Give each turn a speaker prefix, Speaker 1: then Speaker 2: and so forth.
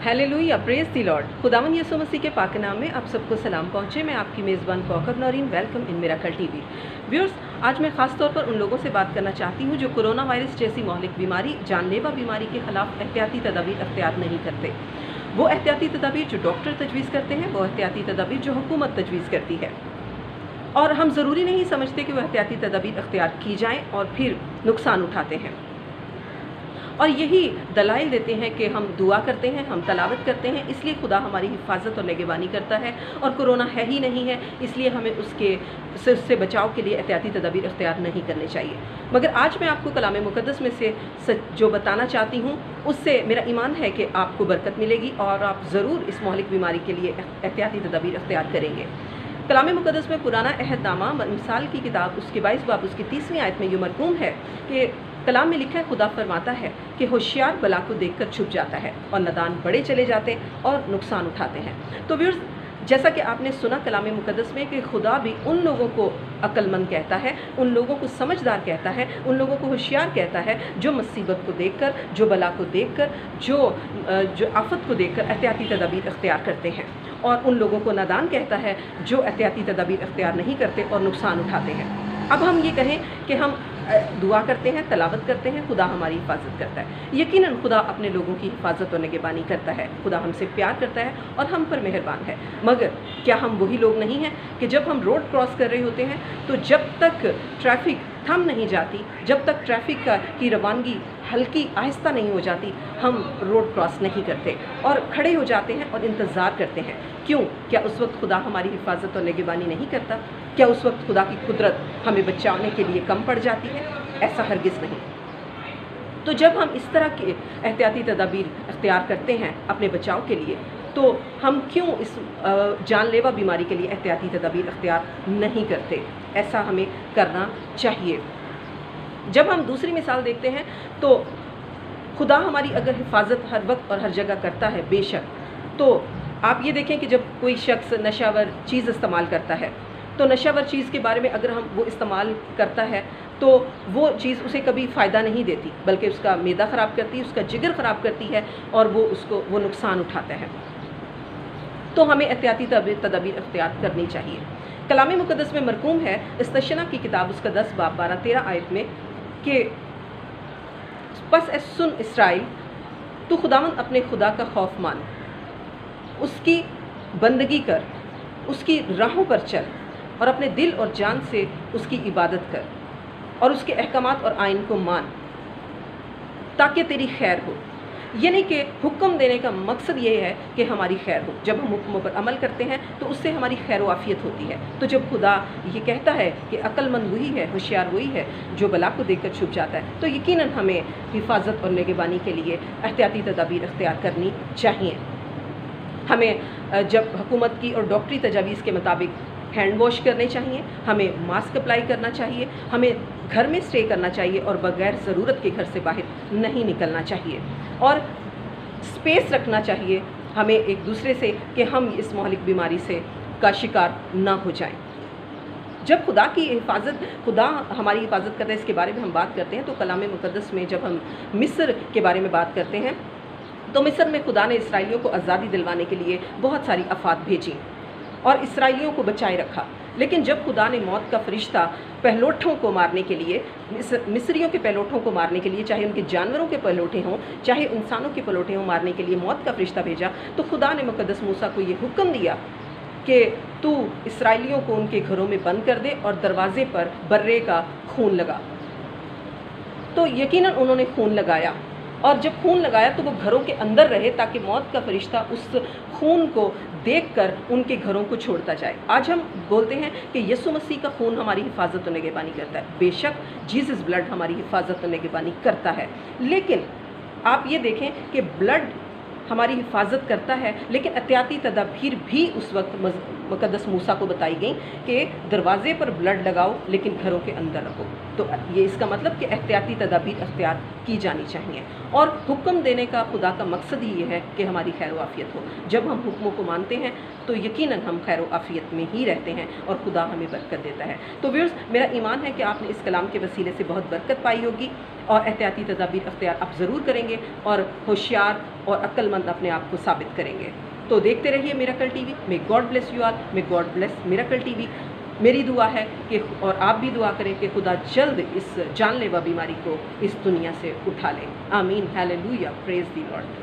Speaker 1: Hallelujah, praise the Lord. खुदावन यीशु मसीह के पाक नाम में आप सबको सलाम पहुँचे। मैं आपकी मेज़बान Kaukab Naureen, welcome in miracle TV. Viewers, आज मैं ख़ास तौर पर उन लोगों से बात करना चाहती हूँ जो कोरोना वायरस जैसी मौलिक बीमारी, जानलेवा बीमारी के ख़िलाफ़ एहतियाती तदाबीर अख्तियार नहीं करते। वो एहतियाती तदाबीर जो डॉक्टर तजवीज़ करते हैं, वो एहतियाती तदाबीर जो हुकूमत तजवीज़ करती है, और हम ज़रूरी नहीं समझते कि वह एहतियाती तदाबीर अख्तियार की जाएँ और फिर नुकसान उठाते हैं। और यही दलाइल देते हैं कि हम दुआ करते हैं, हम तलावत करते हैं, इसलिए खुदा हमारी हिफाजत और निगहबानी करता है, और कोरोना है ही नहीं है, इसलिए हमें उससे बचाव के लिए एहतियाती तदाबीर अख्तियार नहीं करने चाहिए। मगर आज मैं आपको कलाम मुक़द्दस में से जो बताना चाहती हूँ, उससे मेरा ईमान है कि आपको बरकत मिलेगी और आप ज़रूर इस मौलिक बीमारी के लिए एहतियाती तदाबीर अख्तियार करेंगे। कलाम मुक़द्दस में पुराना अहदनामा मिसाल की किताब उसके 22 बाब उसकी 30वीं आयत में ये मरकूम है कि कलाम में लिखा है, खुदा फरमाता है कि होशियार बला को देखकर छुप जाता है और नादान बड़े चले जाते हैं और नुकसान उठाते हैं। तो व्यूअर्स, जैसा कि आपने सुना कलाम मुक़द्दस में कि खुदा भी उन लोगों को अक्लमंद कहता है, उन लोगों को समझदार कहता है, उन लोगों को होशियार कहता है जो मुसीबत को देखकर, जो बला को देखकर, जो आफत को देखकर एहतियाती तदाबीर अख्तियार करते हैं, और उन लोगों को नादान कहता है जो एहतियाती तदाबीर अख्तियार नहीं करते और नुकसान उठाते हैं। अब हम ये कहें कि हम दुआ करते हैं, तलावत करते हैं, खुदा हमारी हिफाजत करता है। यकीनन खुदा अपने लोगों की हिफाजत और निगहबानी करता है, खुदा हमसे प्यार करता है और हम पर मेहरबान है। मगर क्या हम वही लोग नहीं हैं कि जब हम रोड क्रॉस कर रहे होते हैं तो जब तक ट्रैफिक थम नहीं जाती, जब तक ट्रैफिक की रवानगी हल्की आहिस्ता नहीं हो जाती, हम रोड क्रॉस नहीं करते और खड़े हो जाते हैं और इंतज़ार करते हैं। क्यों? क्या उस वक्त खुदा हमारी हिफाजत और निगहबानी नहीं करता? क्या उस वक्त खुदा की कुदरत हमें बचाने के लिए कम पड़ जाती है? ऐसा हरगिज़ नहीं। तो जब हम इस तरह के एहतियाती तदाबीर अख्तियार करते हैं अपने बचाव के लिए, तो हम क्यों इस जानलेवा बीमारी के लिए एहतियाती तदाबीर अख्तियार नहीं करते? ऐसा हमें करना चाहिए। जब हम दूसरी मिसाल देखते हैं तो खुदा हमारी अगर हिफाजत हर वक्त और हर जगह करता है, बेशक, तो आप ये देखें कि जब कोई शख्स नशावर चीज़ इस्तेमाल करता है, तो नशावर चीज़ के बारे में अगर वो इस्तेमाल करता है तो वो चीज़ उसे कभी फ़ायदा नहीं देती, बल्कि उसका मैदा ख़राब करती है, उसका जिगर ख़राब करती है और वो नुकसान उठाता है। तो हमें एहतियाती तदाबीर अख्तियार करनी चाहिए। कलाम मुक़द्दस में मरकूम है इस्तशना की किताब उसका 10 बाब 12-13 आयत में कि बस सुन इसराइल, तू खुदावंद अपने खुदा का खौफ मान, उसकी बंदगी कर, उसकी राहों पर चल और अपने दिल और जान से उसकी इबादत कर और उसके अहकामात और आइन को मान, ताकि तेरी खैर हो। यानी कि हुक्म देने का मकसद ये है कि हमारी खैर हो। जब हम हुक्मों पर अमल करते हैं तो उससे हमारी खैर आफियत होती है। तो जब खुदा ये कहता है कि अक्लमंद वही है, होशियार वही है जो बला को देखकर छुप जाता है, तो यकीनन हमें हिफाजत और निगहबानी के लिए एहतियाती तदाबीर अख्तियार करनी चाहिए। हमें जब हुकूमत की और डॉक्टरी तजावीज़ के मुताबिक हैंड वॉश करने चाहिए, हमें मास्क अप्लाई करना चाहिए, हमें घर में स्टे करना चाहिए और बग़ैर ज़रूरत के घर से बाहर नहीं निकलना चाहिए, और स्पेस रखना चाहिए हमें एक दूसरे से कि हम इस मौलिक बीमारी का शिकार ना हो जाएं। जब खुदा हमारी हिफाजत करता है, इसके बारे में हम बात करते हैं तो कलाम मुक़द्दस में जब हम मिस्र के बारे में बात करते हैं तो मिस्र में खुदा ने इसराइलियों को आज़ादी दिलवाने के लिए बहुत सारी आफात भेजी और इसराइलियों को बचाए रखा। लेकिन जब खुदा ने मौत का फरिश्ता पहलोठों को मारने के लिए, मिस्रियों के पहलोठों को मारने के लिए, चाहे उनके जानवरों के पहलोठे हों, चाहे इंसानों के पहलोठे हों, मारने के लिए मौत का फरिश्ता भेजा, तो खुदा ने मुक़द्दस मूसा को ये हुक्म दिया कि तू इसराइलियों को उनके घरों में बंद कर दे और दरवाज़े पर बर्रे का खून लगा। तो यकीनन उन्होंने खून लगाया, और जब खून लगाया तो वो घरों के अंदर रहे ताकि मौत का फरिश्ता उस खून को देखकर उनके घरों को छोड़ता जाए। आज हम बोलते हैं कि यीशु मसीह का खून हमारी हिफाजत और निगहबानी करता है। बेशक जीसस ब्लड हमारी हिफाजत और निगहबानी करता है, लेकिन आप ये देखें कि ब्लड हमारी हिफाजत करता है, लेकिन एहतियाती तदाबीर भी उस वक्त मुक़द्दस मूसा को बताई गई कि दरवाज़े पर ब्लड लगाओ लेकिन घरों के अंदर रखो। تو یہ اس کا مطلب کہ احتیاطی تدابیر اختیار کی جانی چاہیے، اور حکم دینے کا خدا کا مقصد ہی یہ ہے کہ ہماری خیر و عافیت ہو۔ جب ہم حکموں کو مانتے ہیں تو یقیناً ہم خیر و عافیت میں ہی رہتے ہیں اور خدا ہمیں برکت دیتا ہے۔ تو ویورز، میرا ایمان ہے کہ آپ نے اس کلام کے وسیلے سے بہت برکت پائی ہوگی، اور احتیاطی تدابیر اختیار آپ ضرور کریں گے اور ہوشیار اور عقل مند اپنے آپ کو ثابت کریں گے۔ تو دیکھتے رہیے میراکل T V. May God bless you all, may God bless میراکل T V. میری دعا ہے کہ، اور آپ بھی دعا کریں کہ خدا جلد اس جان لیوا بیماری کو اس دنیا سے اٹھا لے۔ آمین، ہیلیلویا، پریز دی لارڈ۔